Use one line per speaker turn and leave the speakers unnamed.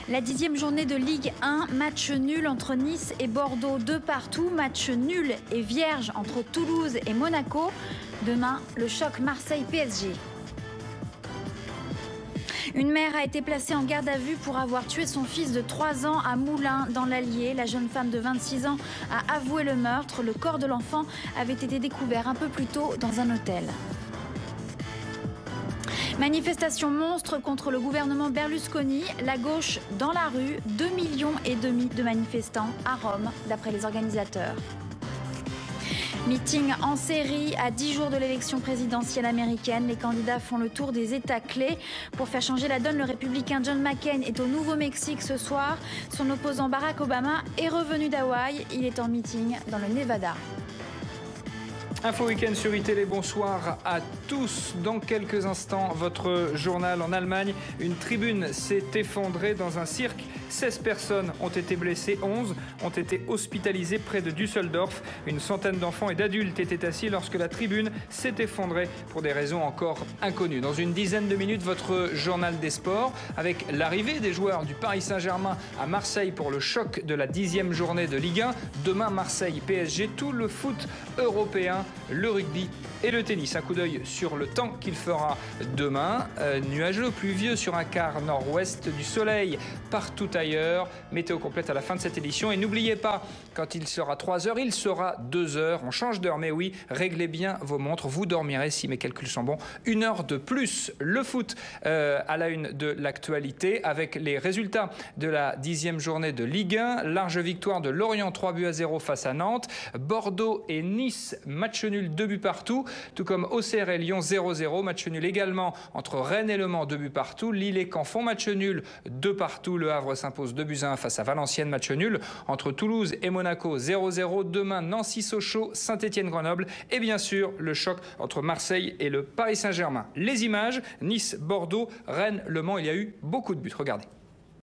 La 10e journée de Ligue 1, match nul entre Nice et Bordeaux, 2 partout. Match nul et vierge entre Toulouse et Monaco. Demain, le choc Marseille-PSG. Une mère a été placée en garde à vue pour avoir tué son fils de 3 ans à Moulins, dans l'Allier. La jeune femme de 26 ans a avoué le meurtre. Le corps de l'enfant avait été découvert un peu plus tôt dans un hôtel. Manifestation monstre contre le gouvernement Berlusconi. La gauche dans la rue, 2,5 millions de manifestants à Rome, d'après les organisateurs. Meeting en série à 10 jours de l'élection présidentielle américaine. Les candidats font le tour des États clés. Pour faire changer la donne, le républicain John McCain est au Nouveau-Mexique ce soir. Son opposant Barack Obama est revenu d'Hawaï. Il est en meeting dans le Nevada.
Info Week-end sur iTélé, bonsoir à tous. Dans quelques instants, votre journal en Allemagne. Une tribune s'est effondrée dans un cirque. 16 personnes ont été blessées, 11 ont été hospitalisées près de Düsseldorf. Une centaine d'enfants et d'adultes étaient assis lorsque la tribune s'est effondrée pour des raisons encore inconnues. Dans une dizaine de minutes, votre journal des sports avec l'arrivée des joueurs du Paris Saint-Germain à Marseille pour le choc de la 10e journée de Ligue 1. Demain, Marseille-PSG, tout le foot européen, le rugby et le tennis. Un coup d'œil sur le temps qu'il fera demain. Nuageux, pluvieux sur un quart nord-ouest, du soleil partout ailleurs. Météo complète à la fin de cette édition. Et n'oubliez pas, quand il sera 3h, il sera 2h. On change d'heure, mais oui, réglez bien vos montres. Vous dormirez, si mes calculs sont bons, 1 heure de plus. Le foot à la une de l'actualité avec les résultats de la 10e journée de Ligue 1. Large victoire de Lorient, 3-0 face à Nantes. Bordeaux et Nice, match nul, 2 buts partout. Tout comme Auxerre et Lyon, 0-0. Match nul également entre Rennes et Le Mans, 2 buts partout. Lille et Caen font match nul, 2 partout. Le Havre s'impose 2-1 face à Valenciennes. Match nul entre Toulouse et Monaco, 0-0. Demain, Nancy-Sochaux, Saint-Étienne-Grenoble. Et bien sûr, le choc entre Marseille et le Paris Saint-Germain. Les images, Nice, Bordeaux, Rennes, Le Mans. Il y a eu beaucoup de buts. Regardez.